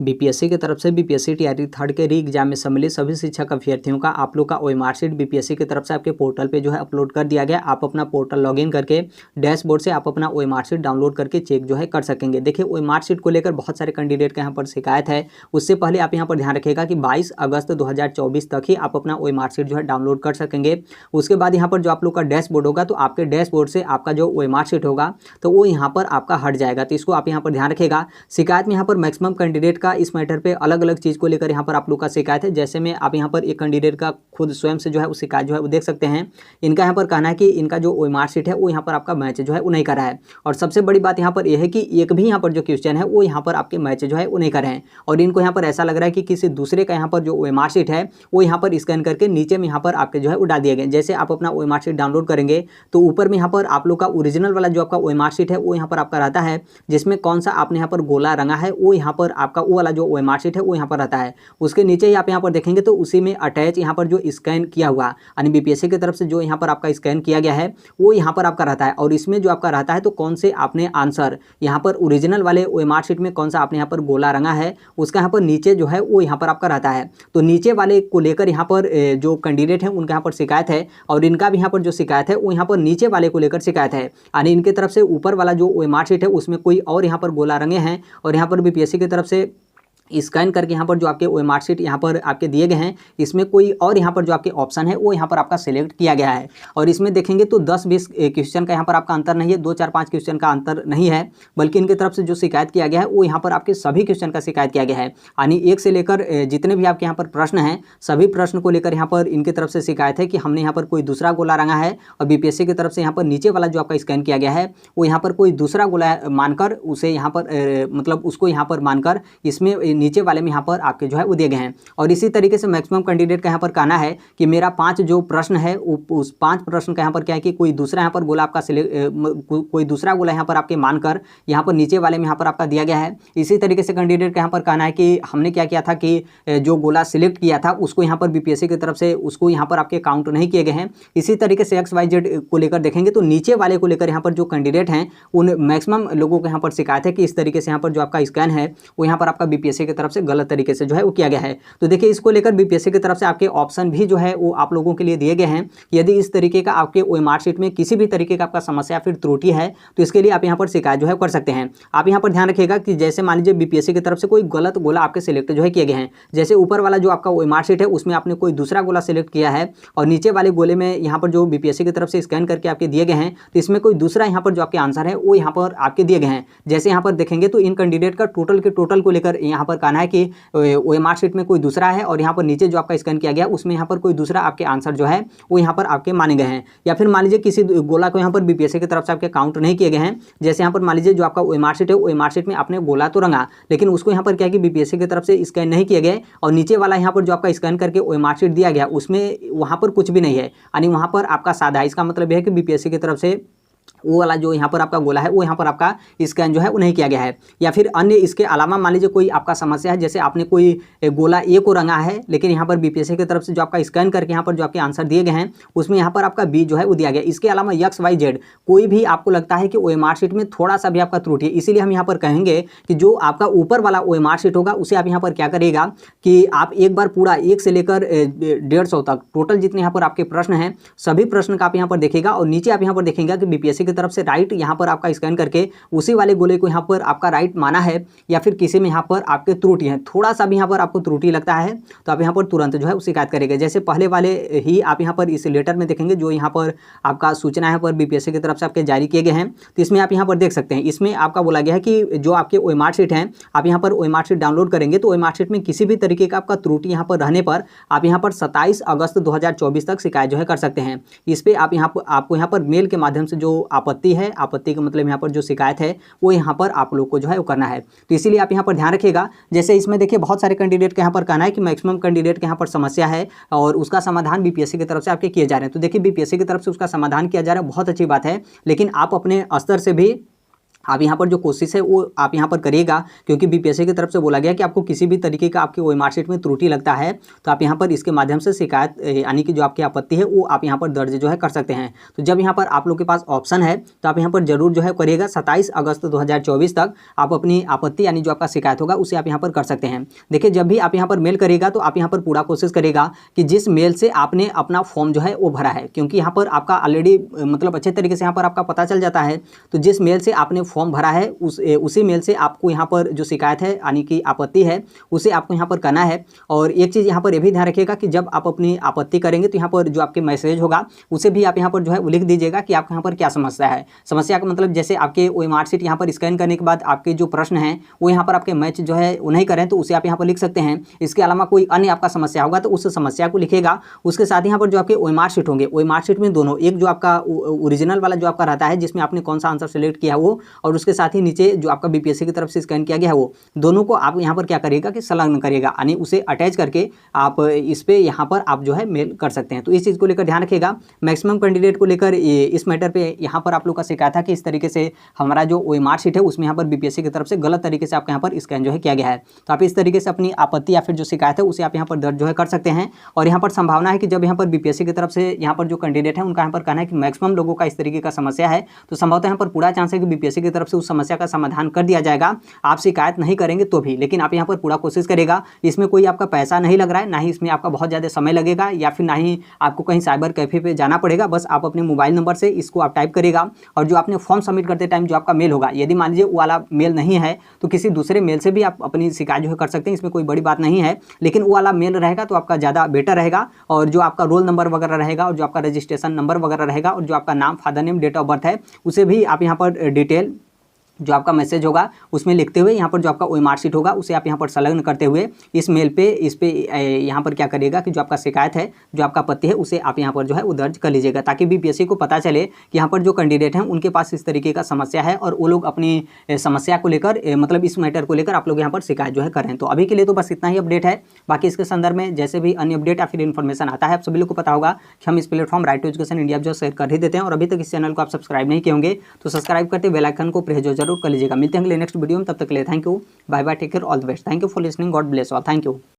BPSC की तरफ से बीपीएससी टीआरई थर्ड के री एग्जाम में सम्मिलित सभी शिक्षक अभ्यर्थियों का आप लोग का ओएमआर शीट बीपीएससी की तरफ से आपके पोर्टल पे जो है अपलोड कर दिया गया। आप अपना पोर्टल लॉगिन करके डैशबोर्ड से आप अपना ओएमआर शीट डाउनलोड करके चेक जो है कर सकेंगे। देखिए ओएमआर शीट को लेकर बहुत सारे कैंडिडेट का यहाँ पर शिकायत है। उससे पहले आप यहाँ पर ध्यान रखिएगा कि 22 अगस्त 2024 तक ही आप अपना ओएमआर शीट जो है डाउनलोड कर सकेंगे। उसके बाद यहाँ पर जो आप लोग का डैशबोर्ड होगा तो आपके डैशबोर्ड से आपका जो ओएमआर शीट होगा तो वो यहाँ पर आपका हट जाएगा। तो इसको आप यहाँ पर ध्यान रखिएगा। शिकायत में यहाँ पर मैक्सिमम कैंडिडेट का इस मैटर पे अलग अलग चीज़ को लेकर यहाँ पर आप लोग का शिकायत है। जैसे में आप यहाँ पर एक कैंडिडेट का खुद स्वयं से जो है उस शिकायत जो है वो देख सकते हैं। इनका यहाँ पर कहना है कि इनका जो ओएमआर शीट है वो यहाँ पर आपका मैच जो है वो नहीं करा है। और सबसे बड़ी बात यहाँ पर यह है कि एक भी यहाँ पर जो क्वेश्चन है वो यहाँ पर आपके मैच जो है वो नहीं कर रहे हैं। और इनको यहाँ पर ऐसा लग रहा है कि किसी दूसरे का यहाँ पर जो ओएमआर शीट है वो यहाँ पर स्कैन करके नीचे में यहाँ पर आपके जो है वो डाल दिए गए। जैसे आप अपना ओएमआर शीट डाउनलोड करेंगे तो ऊपर में यहाँ पर आप लोग का ओरिजिनल वाला जो आपका ओएमआर शीट है वो यहाँ पर आपका रहता है, जिसमें कौन सा आपने यहाँ पर गोला रंगा है वो यहाँ पर आपका वो वाला जो ओएमआर शीट है वो यहाँ पर रहता है। उसके नीचे ही आप यहाँ पर देखेंगे तो उसी में अटैच यहाँ पर जो स्कैन किया हुआ यानी बीपीएससी की तरफ से जो यहाँ पर आपका स्कैन किया गया है वो यहाँ पर आपका रहता है। और इसमें जो आपका रहता है तो कौन से आपने आंसर यहाँ पर ओरिजिनल वाले ओएमआर शीट में कौन सा आपने यहाँ पर गोला रंगा है उसका यहाँ पर नीचे जो है वो यहाँ पर आपका रहता है। तो नीचे वाले को लेकर यहाँ पर जो कैंडिडेट है उनका यहाँ पर शिकायत है। और इनका भी यहाँ पर जो शिकायत है वो यहाँ पर नीचे वाले को लेकर शिकायत है। यानी इनकी तरफ से ऊपर वाला जो ओएमआर शीट है उसमें कोई और यहाँ पर गोला रंगे हैं और यहाँ पर बीपीएससी की तरफ से स्कैन करके यहाँ पर जो आपके ओएमआर शीट यहाँ पर आपके दिए गए हैं इसमें कोई और यहाँ पर जो आपके ऑप्शन है वो यहाँ पर आपका सिलेक्ट किया गया है। और इसमें देखेंगे तो 10-20 क्वेश्चन का यहाँ पर आपका अंतर नहीं है, 2-4-5 क्वेश्चन का अंतर नहीं है, बल्कि इनकी तरफ से जो शिकायत किया गया है वो यहाँ पर आपके सभी क्वेश्चन का शिकायत किया गया है। यानी एक से लेकर जितने भी आपके यहाँ पर प्रश्न हैं सभी प्रश्न को लेकर यहाँ पर इनकी तरफ से शिकायत है कि हमने यहाँ पर कोई दूसरा गोला रंगा है। और बीपीएससी की तरफ से यहाँ पर नीचे वाला जो आपका स्कैन किया गया है वो यहाँ पर कोई दूसरा गोला मानकर उसे यहाँ पर मतलब उसको यहाँ पर मानकर इसमें नीचे वाले में यहाँ पर आपके जो है वो दिए गए हैं। और इसी तरीके से मैक्सिमम कैंडिडेट का यहाँ पर कहना है कि मेरा 5 जो प्रश्न है उस 5 प्रश्न का यहाँ पर क्या है कि कोई दूसरा यहाँ पर गोला आपका कोई दूसरा गोला यहाँ पर आपके मानकर यहाँ पर नीचे वाले में यहाँ पर आपका दिया गया है। इसी तरीके से कैंडिडेट का यहाँ पर कहना है कि हमने क्या किया था कि जो गोला सिलेक्ट किया था उसको यहाँ पर बीपीएससी की तरफ से उसको यहाँ पर आपके काउंट नहीं किए गए हैं। इसी तरीके से XYZ को लेकर देखेंगे तो नीचे वाले को लेकर यहाँ पर जो कैंडिडेट हैं उन मैक्सिमम लोगों को यहाँ पर शिकायत है कि इस तरीके से यहाँ पर जो आपका स्कैन है वो यहाँ पर आपका बीपीएससी की तरफ से गलत तरीके से जो है वो किया गया है। तो देखिए इसको लेकर बीपीएससी की तरफ से आपके ऑप्शन भी जो है वो आप लोगों के लिए दिए गए हैं। यदि इस तरीके का आपके ओएमआर शीट में किसी भी तरीके का आपका समस्या फिर त्रुटि है तो इसके लिए आप यहाँ पर शिकायत जो है कर सकते हैं। आप यहाँ पर ध्यान रखिएगा कि जैसे मान लीजिए बीपीएससी की तरफ से कोई गलत गोला आपके सिलेक्ट जो है किए गए हैं, जैसे ऊपर वाला जो आपका ओएमआर शीट है उसमें आपने कोई दूसरा गोला सिलेक्ट किया है और नीचे वाले गोले में यहाँ पर जो बीपीएससी की तरफ से स्कैन करके आपके दिए गए हैं तो इसमें कोई दूसरा यहाँ पर जो आपके आंसर है वो यहाँ पर आपके दिए गए हैं। जैसे यहाँ पर देखेंगे तो इन कैंडिडेट का टोटल के टोटल को लेकर यहाँ पर कहना है कि ओएमआर शीट में कोई दूसरा है और यहाँ पर नीचे जो आपका स्कैन किया गया उसमें यहाँ पर कोई दूसरा आपके आंसर जो है वो यहाँ पर आपके माने गए हैं। या फिर मान लीजिए किसी गोला को यहाँ पर बीपीएससी की तरफ से आपके काउंट नहीं किए गए हैं। जैसे यहाँ पर मान लीजिए जो आपका ओएमआर शीट है ओएमआर शीट में आपने गोला तो रंगा लेकिन उसको यहाँ पर क्या है कि बीपीएससी की तरफ से स्कैन नहीं किए गए और नीचे वाला यहाँ पर जो आपका स्कैन करके ओएमआर शीट दिया गया उसमें वहाँ पर कुछ भी नहीं है, यानी वहाँ पर आपका सादा। इसका मतलब यह है कि बीपीएससी की तरफ से वो वाला जो यहाँ पर आपका गोला है वो यहाँ पर आपका स्कैन जो है वो नहीं किया गया है। या फिर अन्य इसके अलावा मान लीजिए कोई आपका समस्या है, जैसे आपने कोई गोला ए को रंगा है लेकिन यहाँ पर बीपीएससी की तरफ से जो आपका स्कैन करके यहाँ पर जो आपके आंसर दिए गए हैं उसमें यहाँ पर आपका बी जो है वो दिया गया। इसके अलावा XYZ कोई भी आपको लगता है कि ओएमआर शीट में थोड़ा सा भी आपका त्रुटि है, इसीलिए हम यहाँ पर कहेंगे कि जो आपका ऊपर वाला ओएमआर शीट होगा उसे आप यहाँ पर क्या करिएगा कि आप एक बार पूरा 1 से लेकर 150 तक टोटल जितने यहाँ पर आपके प्रश्न हैं सभी प्रश्न का आप यहाँ पर देखिएगा और नीचे आप यहाँ पर देखेंगे कि बीपीएससी की तरफ से राइट यहाँ पर आपका स्कैन करके उसी वाले गोले को यहाँ पर आपका राइट माना है या फिर किसी में यहाँ पर आपके त्रुटि है, थोड़ा सा भी यहाँ पर आपको त्रुटि लगता है तो आप यहाँ पर तुरंत जो है शिकायत करेंगे। जैसे पहले वाले ही आप यहाँ पर इस लेटर में देखेंगे जो यहाँ पर आपका सूचना यहाँ पर बीपीएससी की तरफ से आपके जारी किए गए हैं तो इसमें आप यहाँ पर देख सकते हैं। इसमें आपका बोला गया है कि जो आपके ओएमआर शीट हैं आप यहाँ पर ओएमआर शीट डाउनलोड करेंगे तो ओएमआर शीट में किसी भी तरीके का आपका त्रुटि यहाँ पर रहने पर आप यहाँ पर 27 अगस्त 2024 तक शिकायत जो है कर सकते हैं। इस पर आप आपको यहाँ पर मेल के माध्यम से जो आपत्ति है, आपत्ति का मतलब यहाँ पर जो शिकायत है वो यहाँ पर आप लोग को जो है वो करना है। तो इसीलिए आप यहाँ पर ध्यान रखिएगा। जैसे इसमें देखिए बहुत सारे कैंडिडेट का यहाँ पर कहना है कि मैक्सिमम कैंडिडेट के यहाँ पर समस्या है और उसका समाधान बीपीएससी की तरफ से आपके किए जा रहे हैं। तो देखिए बीपीएससी की तरफ से उसका समाधान किया जा रहा है, बहुत अच्छी बात है, लेकिन आप अपने स्तर से भी आप यहाँ पर जो कोशिश है वो आप यहाँ पर करिएगा, क्योंकि बीपीएससी की तरफ से बोला गया कि आपको किसी भी तरीके का आपके ओएमआर शीट में त्रुटि लगता है तो आप यहाँ पर इसके माध्यम से शिकायत यानी कि जो आपकी आपत्ति है वो आप यहाँ पर दर्ज जो है कर सकते हैं। तो जब यहाँ पर आप लोग के पास ऑप्शन है तो आप यहाँ पर जरूर जो है करिएगा 27 अगस्त 2024 तक आप अपनी आपत्ति यानी जो आपका शिकायत होगा उसे आप यहाँ पर कर सकते हैं। देखिए, जब भी आप यहाँ पर मेल करिएगा तो आप यहाँ पर पूरा कोशिश करेगा कि जिस मेल से आपने अपना फॉर्म जो है वो भरा है, क्योंकि यहाँ पर आपका ऑलरेडी मतलब अच्छे तरीके से यहाँ पर आपका पता चल जाता है। तो जिस मेल से आपने फॉर्म भरा है उसी मेल से आपको यहाँ पर जो शिकायत है यानी कि आपत्ति है उसे आपको यहाँ पर करना है। और एक चीज़ यहाँ पर यह भी ध्यान रखिएगा कि जब आप अपनी आपत्ति करेंगे तो यहाँ पर जो आपके मैसेज होगा उसे भी आप यहाँ पर जो है लिख दीजिएगा कि आपके यहाँ पर क्या समस्या है। समस्या का मतलब जैसे आपके ओएमआर शीट यहाँ पर स्कैन करने के बाद आपके जो प्रश्न हैं वो यहाँ पर आपके मैच जो है वो नहीं करें तो उसे आप यहाँ पर लिख सकते हैं। इसके अलावा कोई अन्य आपका समस्या होगा तो उस समस्या को लिखेगा। उसके साथ यहाँ पर जो आपके ओएमआर शीट होंगे, ओएमआर शीट में दोनों, एक जो आपका ओरिजिनल वाला जो आपका रहता है जिसमें आपने कौन सा आंसर सेलेक्ट किया वो, और उसके साथ ही नीचे जो आपका बीपीएससी की तरफ से स्कैन किया गया है वो, दोनों को आप यहाँ पर क्या करिएगा कि संलग्न करिएगा, यानी उसे अटैच करके आप इस पे यहाँ पर आप जो है मेल कर सकते हैं। तो इस चीज़ को लेकर ध्यान रखिएगा। मैक्सिमम कैंडिडेट को लेकर इस मैटर पे यहाँ पर आप लोग का शिकायत था कि इस तरीके से हमारा जो ओएमआर शीट है उसमें यहाँ पर बीपीएससी की तरफ से गलत तरीके से आपके यहाँ पर स्कैन जो है किया गया है। तो आप इस तरीके से अपनी आपत्ति या फिर जो शिकायत है उसे आप यहाँ पर दर्ज जो है कर सकते हैं। और यहाँ पर संभावना है कि जब यहाँ पर बीपीएससी की तरफ से यहाँ पर जो कैंडिडेट है उनका यहाँ पर कहना है कि मैक्सिमम लोगों का इस तरीके का समस्या है, तो संभवतः यहाँ पर पूरा चांस है कि बीपीएससी की तरफ से उस समस्या का समाधान कर दिया जाएगा। आप शिकायत नहीं करेंगे तो भी, लेकिन आप यहाँ पर पूरा कोशिश करेगा। इसमें कोई आपका पैसा नहीं लग रहा है, ना ही इसमें आपका बहुत ज़्यादा समय लगेगा या फिर ना ही आपको कहीं साइबर कैफे पे जाना पड़ेगा। बस आप अपने मोबाइल नंबर से इसको आप टाइप करेगा और जो आपने फॉर्म सबमिट करते टाइम जो आपका मेल होगा, यदि मान लीजिए वो वाला मेल नहीं है तो किसी दूसरे मेल से भी आप अपनी शिकायत जो है कर सकते हैं। इसमें कोई बड़ी बात नहीं है, लेकिन वो वाला मेल रहेगा तो आपका ज़्यादा बेटर रहेगा। और जो आपका रोल नंबर वगैरह रहेगा और जो आपका रजिस्ट्रेशन नंबर वगैरह रहेगा और जो आपका नाम, father name, date of birth है उसे भी आप यहाँ पर डिटेल जो आपका मैसेज होगा उसमें लिखते हुए यहाँ पर जो आपका ओएमआर शीट होगा उसे आप यहाँ पर संलग्न करते हुए इस मेल पे यहाँ पर क्या करिएगा कि जो आपका शिकायत है, जो आपका आपत्ति है उसे आप यहाँ पर जो है वो दर्ज कर लीजिएगा, ताकि बीपीएससी को पता चले कि यहाँ पर जो कैंडिडेट हैं उनके पास इस तरीके का समस्या है और वो लोग अपनी समस्या को लेकर मतलब इस मैटर को लेकर आप लोग यहाँ पर शिकायत जो है करें। तो अभी के लिए तो बस इतना ही अपडेट है। बाकी इसके संदर्भ में जैसे भी अन्य अपडेट या फिर इन्फॉर्मेशन आता है आप सभी लोग को पता होगा कि हम इस platform right to education India जो शेयर कर ही देते हैं। और अभी तक इस चैनल को आप सब्सक्राइब नहीं किए होंगे तो सब्सक्राइब करते बेल आइकन को प्रेस जरूर कर लीजिएगा। मिलते हैं अगले नेक्स्ट वीडियो में, तब तक के लिए thank you, bye bye, take care, all the best. Thank you for listening, God bless all, thank you.